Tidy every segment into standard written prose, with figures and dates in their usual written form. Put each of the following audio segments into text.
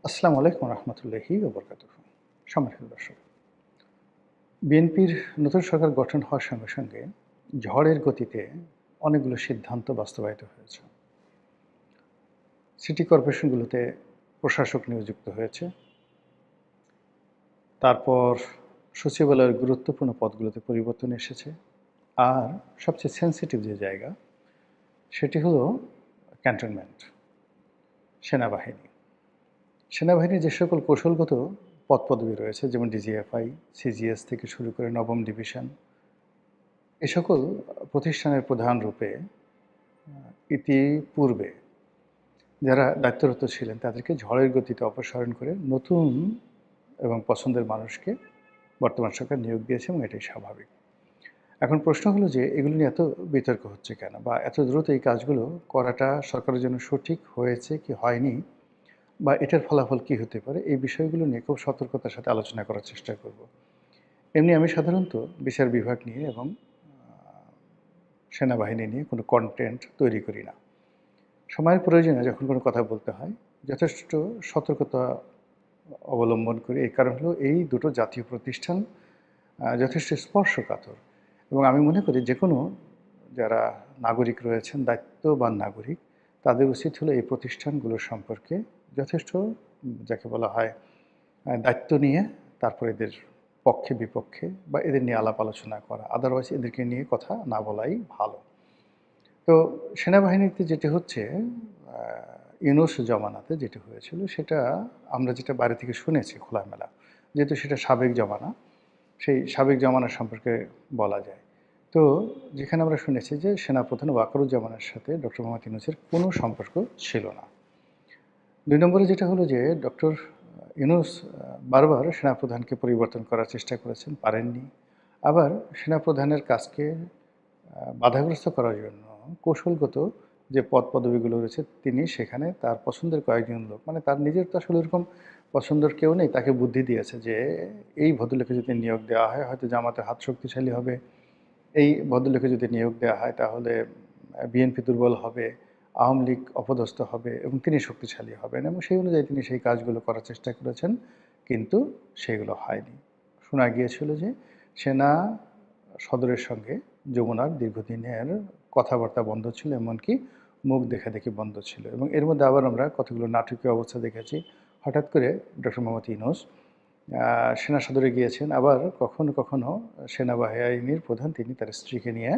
আসসালামু আলাইকুম রহমতুল্লাহি ওবরকাতুহু। সম্মানিত দর্শক, বিএনপির নতুন সরকার গঠন হওয়ার সঙ্গে সঙ্গে ঝড়ের গতিতে অনেকগুলো সিদ্ধান্ত বাস্তবায়িত হয়েছে। সিটি কর্পোরেশনগুলোতে প্রশাসক নিয়োজিত হয়েছে। তারপর সচিবালয়ের গুরুত্বপূর্ণ পদগুলোতে পরিবর্তন এসেছে। আর সবচেয়ে সেন্সিটিভ যে জায়গা, সেটি হলো ক্যান্টনমেন্ট, সেনাবাহিনী। সেনাবাহিনীর যে সকল কৌশলগত পদপদবি রয়েছে, যেমন ডিজিএফআই, সিজিএস থেকে শুরু করে নবম ডিভিশন, এ সকল প্রতিষ্ঠানের প্রধান রূপে ইতিপূর্বে যারা দায়িত্বরত ছিলেন তাদেরকে ঝড়ের গতিতে অপসারণ করে নতুন এবং পছন্দের মানুষকে বর্তমান সরকার নিয়োগ দিয়েছে, এবং এটাই স্বাভাবিক। এখন প্রশ্ন হলো যে এগুলো নিয়ে এত বিতর্ক হচ্ছে কেন, বা এত দ্রুত এই কাজগুলো করাটা সরকারের জন্য সঠিক হয়েছে কি হয়নি, বা এটার ফলাফল কী হতে পারে, এই বিষয়গুলো নিয়ে খুব সতর্কতার সাথে আলোচনা করার চেষ্টা করব। এমনি আমি সাধারণত বিচার বিভাগ নিয়ে এবং সেনাবাহিনী নিয়ে কোনো কন্টেন্ট তৈরি করি না। সময়ের প্রয়োজনে যখন কোনো কথা বলতে হয় যথেষ্ট সতর্কতা অবলম্বন করি। এই কারণ হলো এই দুটো জাতীয় প্রতিষ্ঠান যথেষ্ট স্পর্শকাতর, এবং আমি মনে করি যে কোনো যারা নাগরিক রয়েছেন, দায়িত্ববান নাগরিক, তাদের উচিত হলো এই প্রতিষ্ঠানগুলোর সম্পর্কে যথেষ্ট যাকে বলা হয় দায়িত্ব নিয়ে তারপর এদের পক্ষে বিপক্ষে বা এদের নিয়ে আলাপ আলোচনা করা। আদারওয়াইজ এদেরকে নিয়ে কথা না বলাই ভালো। তো সেনাবাহিনীতে যেটি হচ্ছে, ইউনূস জমানাতে যেটি হয়েছিল সেটা আমরা যেটা বাইরে থেকে শুনেছি খোলামেলা, যেহেতু সেটা সাবেক জমানা, সেই সাবেক জমানা সম্পর্কে বলা যায়। তো যেখানে আমরা শুনেছি যে সেনাপ্রধান ওয়াকারুজ্জামানের সাথে ডক্টর মোহাম্মদ ইউনূসের কোনো সম্পর্ক ছিল না। ২ নম্বরে যেটা হলো যে ডক্টর ইউনূস বারবার সেনাপ্রধানকে পরিবর্তন করার চেষ্টা করেছেন, পারেননি। আবার সেনাপ্রধানের কাজকে বাধাগ্রস্ত করার জন্য কৌশলগত যে পদপদবিগুলো রয়েছে, তিনি সেখানে তার পছন্দের কয়েকজন লোক, মানে তার নিজের তো আসলে এরকম পছন্দের কেউ নেই, তাকে বুদ্ধি দিয়েছে যে এই ভদ্রলোকে যদি নিয়োগ দেওয়া হয় হয়তো জামাতের হাত শক্তিশালী হবে, এই ভদ্রলোকে যদি নিয়োগ দেওয়া হয় তাহলে বিএনপি দুর্বল হবে, আওয়ামী লীগ অপদস্থ হবে এবং তিনি শক্তিশালী হবেন, এবং সেই অনুযায়ী তিনি সেই কাজগুলো করার চেষ্টা করেছেন, কিন্তু সেগুলো হয়নি। শোনা গিয়েছিল যে সেনা সদরের সঙ্গে যমুনার দীর্ঘদিনের কথাবার্তা বন্ধ ছিল, এমনকি মুখ দেখাদেখি বন্ধ ছিল। এবং এর মধ্যে আবার আমরা কতগুলো নাটকীয় অবস্থা দেখেছি। হঠাৎ করে ডক্টর মোহাম্মদ ইউনূস সেনা সদরে গিয়েছেন, আবার কখনো কখনো সেনাবাহিনীর প্রধান তিনি তার স্ত্রীকে নিয়ে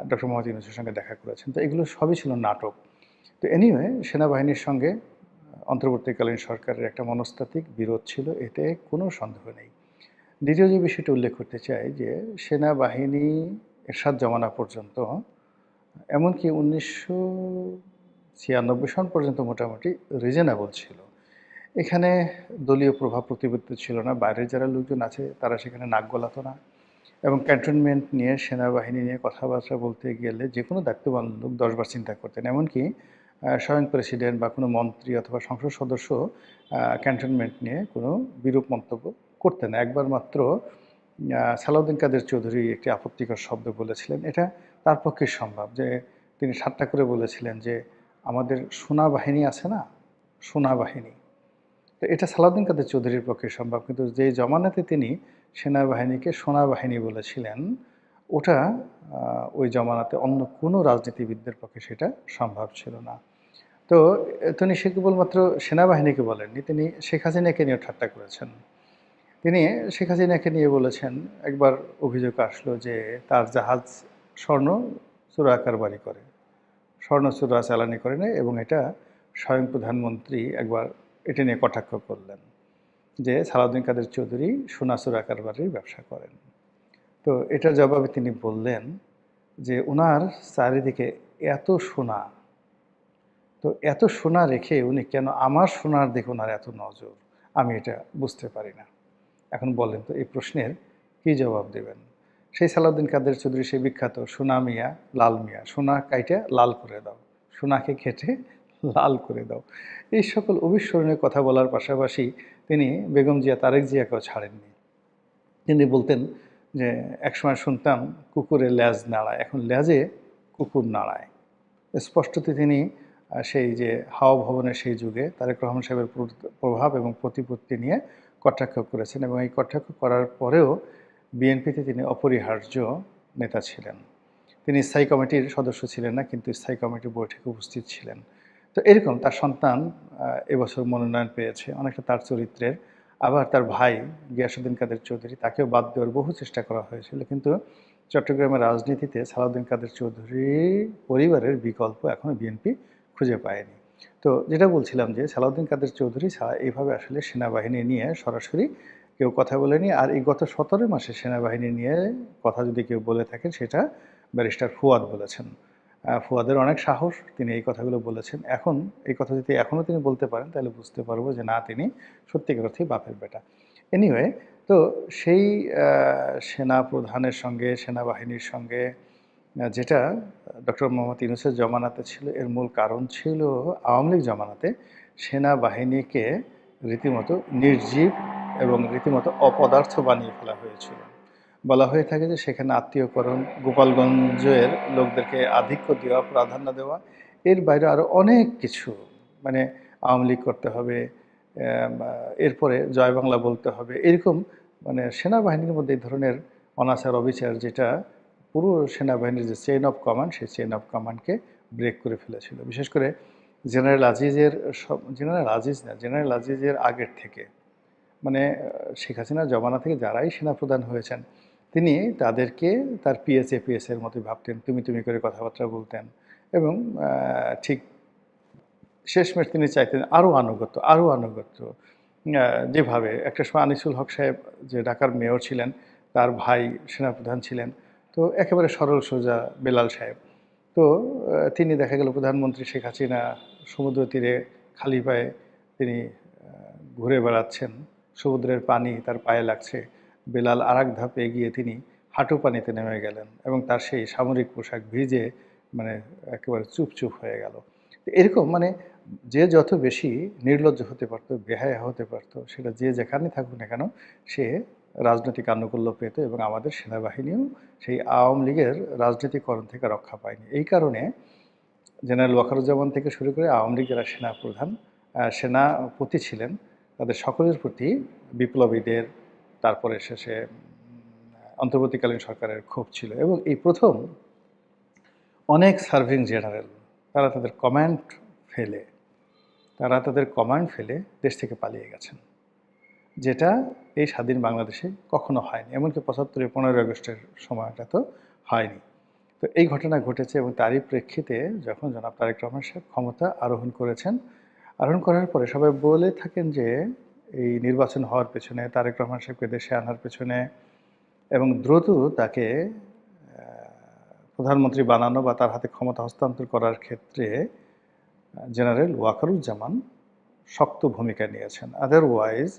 ডক্টর মোহাম্মদ ইউনূসের সঙ্গে দেখা করেছেন। তো এগুলো সবই ছিল নাটক। তো এনিওয়ে, সেনাবাহিনীর সঙ্গে অন্তর্বর্তীকালীন সরকারের একটা মনস্তাত্ত্বিক বিরোধ ছিল, এতে কোনো সন্দেহ নেই। দ্বিতীয় যে বিষয়টা উল্লেখ করতে চাই যে সেনাবাহিনী এরশাদ জমানা পর্যন্ত, এমনকি ১৯৯৬ সন পর্যন্ত মোটামুটি রিজনেবল ছিল। এখানে দলীয় প্রভাব প্রতিপত্তি ছিল না, বাইরের যারা লোকজন আছে তারা সেখানে নাক গলাতো না, এবং ক্যান্টনমেন্ট নিয়ে সেনাবাহিনী নিয়ে কথাবার্তা বলতে গেলে যে কোনো দায়িত্ববান লোক ১০ বার চিন্তা করতেন। এমনকি স্বয়ং প্রেসিডেন্ট বা কোনো মন্ত্রী অথবা সংসদ সদস্য ক্যান্টনমেন্ট নিয়ে কোনো বিরূপ মন্তব্য করতেন না। একবার মাত্র সালাউদ্দিন কাদের চৌধুরী একটি আপত্তিকর শব্দ বলেছিলেন, এটা তার পক্ষে সম্ভব, যে তিনি ঠাট্টা করে বলেছিলেন যে আমাদের সোনা বাহিনী আছে না, সোনা বাহিনী। তো এটা সালাউদ্দিন কাদের চৌধুরীর পক্ষে সম্ভব, কিন্তু যে জমানাতে তিনি সেনাবাহিনীকে সোনা বাহিনী বলেছিলেন, ওটা ওই জমানাতে অন্য কোনো রাজনীতিবিদদের পক্ষে সেটা সম্ভব ছিল না। তো তিনি সে কেবলমাত্র সেনাবাহিনীকে বলেননি, তিনি শেখ হাসিনাকে নিয়ে ঠাট্টা করেছেন। তিনি শেখ হাসিনাকে নিয়ে বলেছেন, একবার অভিযোগ আসলো যে তার জাহাজ স্বর্ণ চোরা কারবারি করে, স্বর্ণ চোরা চালানি করে নেয়, এবং এটা স্বয়ং প্রধানমন্ত্রী একবার এটা নিয়ে কটাক্ষ করলেন যে সালাউদ্দিন কাদের চৌধুরী সোনা চোরা কারবারির ব্যবসা করেন। তো এটার জবাবে তিনি বললেন যে ওনার চারিদিকে এত সোনা, তো এত সোনা রেখে উনি কেন আমার সোনার দিকে ওনার এত নজর, আমি এটা বুঝতে পারি না। এখন বলেন তো এই প্রশ্নের কী জবাব দেবেন? সেই সালাউদ্দিন কাদের চৌধুরী সেই বিখ্যাত সোনা মিয়া লাল মিয়া, সোনা কাইটা লাল করে দাও, সোনাকে কেটে লাল করে দাও, এই সকল অবিস্মরণীয় কথা বলার পাশাপাশি তিনি বেগম জিয়া তারেক জিয়াকেও ছাড়েননি। তিনি বলতেন যে একসময় শুনতাম কুকুরের লেজ নাড়ায়, এখন লেজে কুকুর নাড়ায়। স্পষ্টতই তিনি সেই যে হাওয়া ভবনের সেই যুগে তারেক রহমান সাহেবের প্রভাব এবং প্রতিপত্তি নিয়ে কটাক্ষ করেছেন এবং এই কটাক্ষ করার পরেও বিএনপিতে তিনি অপরিহার্য নেতা ছিলেন। তিনি স্থায়ী কমিটির সদস্য ছিলেন না, কিন্তু স্থায়ী কমিটির বৈঠকে উপস্থিত ছিলেন। তো এরকম তার সন্তান এবছর মনোনয়ন পেয়েছে অনেকটা তার চরিত্রের। আবার তার ভাই গিয়াসউদ্দিন কাদের চৌধুরী, তাকেও বাদ দেওয়ার বহু চেষ্টা করা হয়েছিল, কিন্তু চট্টগ্রামের রাজনীতিতে সালাউদ্দিন কাদের চৌধুরী পরিবারের বিকল্প এখনো বিএনপি খুঁজে পায়নি। তো যেটা বলছিলাম যে সালাউদ্দিন কাদের চৌধুরী ছাড়া এইভাবে আসলে সেনাবাহিনী নিয়ে সরাসরি কেউ কথা বলেনি। আর এই গত 17 মাসে সেনাবাহিনী নিয়ে কথা যদি কেউ বলে থাকেন, সেটা ব্যারিস্টার ফুয়াদ বলেছেন। ফুয়াদের অনেক সাহস, তিনি এই কথাগুলো বলেছেন। এখন এই কথা যদি এখনও তিনি বলতে পারেন, তাহলে বুঝতে পারবো যে না, তিনি সত্যিকার অর্থেই বাপের বেটা। এনিওয়ে, তো সেই সেনা প্রধানের সঙ্গে সেনাবাহিনীর সঙ্গে যেটা ডক্টর মোহাম্মদ ইউনূসের জমানাতে ছিল, এর মূল কারণ ছিল আওয়ামী লীগ জমানাতে সেনাবাহিনীকে রীতিমতো নির্জীব এবং রীতিমতো অপদার্থ বানিয়ে ফেলা হয়েছিল। বলা হয়ে থাকে যে সেখানে আত্মীয়করণ, গোপালগঞ্জের লোকদেরকে আধিক্য দেওয়া, প্রাধান্য দেওয়া, এর বাইরে আরও অনেক কিছু, মানে আওয়ামী লীগ করতে হবে, এরপরে জয় বাংলা বলতে হবে, এরকম মানে সেনাবাহিনীর মধ্যে এই ধরনের অনাচার অবিচার, যেটা পুরো সেনাবাহিনীর যে চেইন অফ কমান্ড, সেই চেইন অফ কমান্ডকে ব্রেক করে ফেলেছিল। বিশেষ করে জেনারেল আজিজের জেনারেল আজিজের আগের থেকে, মানে শেখ হাসিনার জমানা থেকে যারাই সেনাপ্রধান হয়েছেন, তিনি তাদেরকে তার পিএসের মতোই ভাবতেন, তুমি করে কথাবার্তা বলতেন এবং ঠিক শেষমেশ তিনি চাইতেন আরও আনুগত্য। যেভাবে একটা সময় আনিসুল হক সাহেব, যে ঢাকার মেয়র ছিলেন, তার ভাই সেনাপ্রধান ছিলেন, তো একেবারে সরল সোজা বেলাল সাহেব। তো তিনি দেখা গেল প্রধানমন্ত্রী শেখ হাসিনা সমুদ্র তীরে খালি পায়ে তিনি ঘুরে বেড়াচ্ছেন, সমুদ্রের পানি তার পায়ে লাগছে, বেলাল আর এক ধাপ এগিয়ে তিনি হাঁটু পানিতে নেমে গেলেন এবং তার সেই সামরিক পোশাক ভিজে মানে একেবারে চুপ হয়ে গেল। এরকম মানে যে যত বেশি নির্লজ্জ হতে পারতো, বেহায়া হতে পারতো, সেটা যে যেখানে থাকুক না কেন, সে রাজনৈতিক আনুকূল্য পেত এবং আমাদের সেনাবাহিনীও সেই আওয়ামী লীগের রাজনীতিকরণ থেকে রক্ষা পায়নি। এই কারণে জেনারেল ওয়াকারুজ্জামান থেকে শুরু করে আওয়ামী লীগ যারা সেনাপ্রধান, সেনাপতি ছিলেন, তাদের সকলের প্রতি বিপ্লবীদের, তারপরে শেষে অন্তর্বর্তীকালীন সরকারের ক্ষোভ ছিল। এবং এই প্রথম অনেক সার্ভিং জেনারেল তারা তাদের কমান্ড ফেলে দেশ থেকে পালিয়ে গেছেন, যেটা এই স্বাধীন বাংলাদেশে কখনো হয়নি। এমনকি 75-এর 15ই আগস্টের সময়টা তো হয়নি। তো এই ঘটনা ঘটেছে এবং তারই প্রেক্ষিতে যখন জনাব তারেক রহমান সাহেব ক্ষমতা আরোহণ করেছেন, আরোহণ করার পরে সবাই বলে থাকেন যে এই নির্বাচন হওয়ার পেছনে, তারেক রহমান সাহেবকে দেশে আনার পেছনে এবং দ্রুত তাকে প্রধানমন্ত্রী বানানো বা তার হাতে ক্ষমতা হস্তান্তর করার ক্ষেত্রে জেনারেল ওয়াকারুজ্জামান শক্ত ভূমিকা নিয়েছেন। আদারওয়াইজ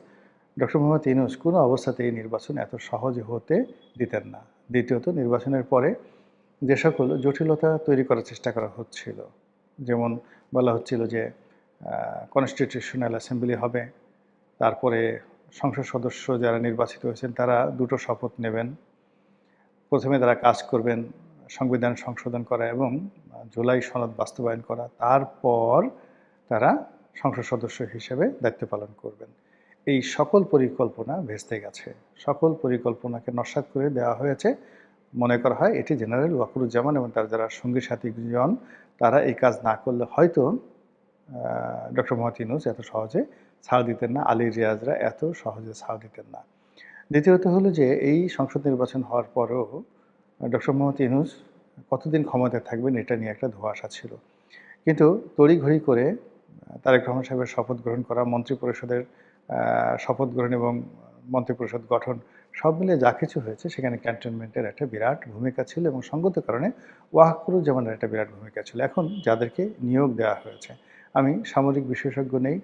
ডক্টর মোহাম্মদ ইউনূস কোনো অবস্থাতেই নির্বাচন এত সহজে হতে দিতেন না। দ্বিতীয়ত, নির্বাচনের পরে যে সকল জটিলতা তৈরি করার চেষ্টা করা হচ্ছিল, যেমন বলা হচ্ছিল যে কনস্টিটিউশনাল অ্যাসেম্বলি হবে, তারপরে সংসদ সদস্য যারা নির্বাচিত হয়েছেন তারা দুটো শপথ নেবেন, প্রথমে তারা কাজ করবেন সংবিধান সংশোধন করা এবং জুলাই সনদ বাস্তবায়ন করা, তারপর তারা সংসদ সদস্য হিসেবে দায়িত্ব পালন করবেন। এই সকল পরিকল্পনা ভেস্তে গেছে, সকল পরিকল্পনাকে নস্যাৎ করে দেওয়া হয়েছে। মনে করা হয় এটি জেনারেল ওয়াকারুজ্জামান এবং তার যারা সঙ্গী সাথীজন, তারা এই কাজ না করলে হয়তো ডক্টর মোহাম্মদ ইউনূস এত সহজে ছাড় দিতেন না, আলী রিয়াজরা এত সহজে ছাড় দিতেন না। দ্বিতীয়ত হলো যে এই সংসদ নির্বাচন হওয়ার পরেও ডক্টর মোহাম্মদ ইউনূস কতদিন ক্ষমতায় থাকবেন এটা নিয়ে একটা ধোঁয়াশা ছিল। কিন্তু তড়িঘড়ি করে তারেক রহমান সাহেবের শপথ গ্রহণ করা, মন্ত্রিপরিষদের শপথ গ্রহণ এবং মন্ত্রিপরিষদ গঠন, সব মিলে যা কিছু হয়েছে সেখানে ক্যান্টনমেন্টের একটা বিরাট ভূমিকা ছিল এবং সঙ্গত কারণে ওয়াকারুজ্জামানের একটা বিরাট ভূমিকা ছিল। এখন যাদেরকে নিয়োগ দেওয়া হয়েছে, আমি সামরিক বিশেষজ্ঞ নেই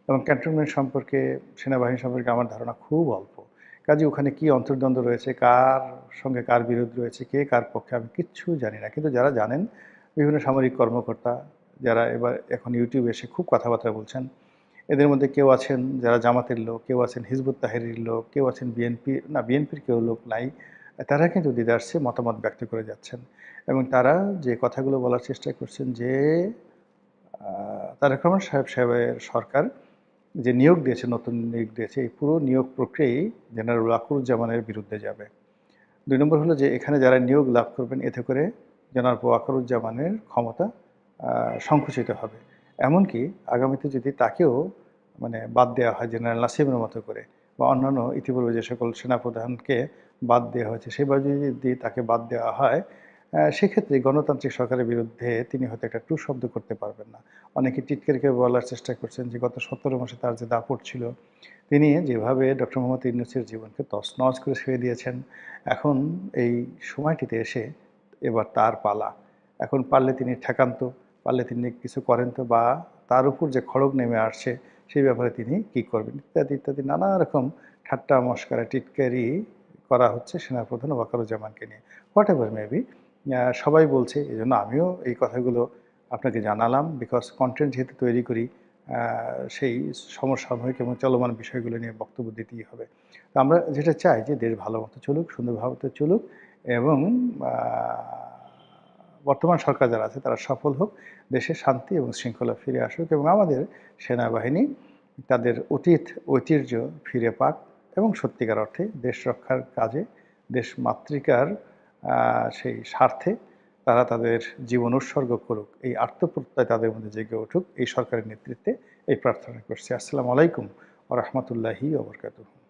এবং ক্যান্টনমেন্ট সম্পর্কে, সেনাবাহিনী সম্পর্কে আমার ধারণা খুব অল্প। কাজে ওখানে কী অন্তর্দ্বন্দ্ব রয়েছে, কার সঙ্গে কার বিরোধ রয়েছে, কে কার পক্ষে, আমি কিচ্ছু জানি না। কিন্তু যারা জানেন, বিভিন্ন সামরিক কর্মকর্তা যারা এখন ইউটিউবে এসে খুব কথাবার্তা বলছেন, এদের মধ্যে কেউ আছেন যারা জামাতের লোক, কেউ আছেন হিজবুত তাহরীর লোক, কেউ আছেন বিএনপির কেউ লোক নাই, তারা কিন্তু দ্বিধার্সে মতামত ব্যক্ত করে যাচ্ছেন এবং তারা যে কথাগুলো বলার চেষ্টা করছেন যে তারেক রহমান সাহেবের সরকার যে নিয়োগ দিয়েছে, নতুন নিয়োগ দিয়েছে, এই পুরো নিয়োগ প্রক্রিয়াই জেনারেল ওয়াকারুজ্জামানের বিরুদ্ধে যাবে। ২ নম্বর হলো যে এখানে যারা নিয়োগ লাভ করবেন এতে করে জনাব ওয়াকারুজ্জামানের ক্ষমতা সংকুচিত হবে। এমনকি আগামীতে যদি তাকেও মানে বাদ দেওয়া হয় জেনারেল নাসিমের মতো করে, বা অন্যান্য ইতিপূর্বে যে সকল সেনাপ্রধানকে বাদ দেওয়া হয়েছে সেভাবে যদি তাকে বাদ দেওয়া হয়, সেক্ষেত্রে গণতান্ত্রিক সরকারের বিরুদ্ধে তিনি হয়তো একটা টু শব্দ করতে পারবেন না। অনেকে টিটকারিকে বলার চেষ্টা করছেন যে গত ১৭ মাসে তার যে দাপট ছিল, তিনি যেভাবে ডক্টর মোহাম্মদ ইউনূসের জীবনকে তছনছ করে ছেড়ে দিয়েছেন, এখন এই সময়টিতে এসে এবার তার পালা। এখন পারলে তিনি ঠেকান তো, পারলে তিনি কিছু করেন তো, বা তার উপর যে খড়গ নেমে আসছে সেই ব্যাপারে তিনি কী করবেন, ইত্যাদি ইত্যাদি নানা রকম ঠাট্টা মশকরা টিটকারি করা হচ্ছে সেনাপ্রধান ওয়াকারুজ্জামানকে নিয়ে। হোয়াট এভার মেবি, সবাই বলছে, এই জন্য আমিও এই কথাগুলো আপনাকে জানালাম, বিকজ কন্টেন্ট যেহেতু তৈরি করি, সেই সমসাময়িক এবং চলমান বিষয়গুলো নিয়ে বক্তব্য দিতেই হবে। তো আমরা যেটা চাই যে দেশ ভালো মতো চলুক, সুন্দরভাবে চলুক, এবং বর্তমান সরকার যারা আছে তারা সফল হোক, দেশে শান্তি এবং শৃঙ্খলা ফিরে আসুক, এবং আমাদের সেনাবাহিনী তাদের অতীত ঐতিহ্য ফিরে পাক, এবং সত্যিকার অর্থে দেশ রক্ষার কাজে, দেশ মাতৃকার সেই স্বার্থে তারা তাদের জীবন উৎসর্গ করুক, এই আত্মপ্রত্যয় তাদের মধ্যে জেগে উঠুক, এই সরকারের নেতৃত্বে এই প্রার্থনা করছি। আসসালামু আলাইকুম ওয়া রাহমাতুল্লাহি ওয়া বারাকাতুহু।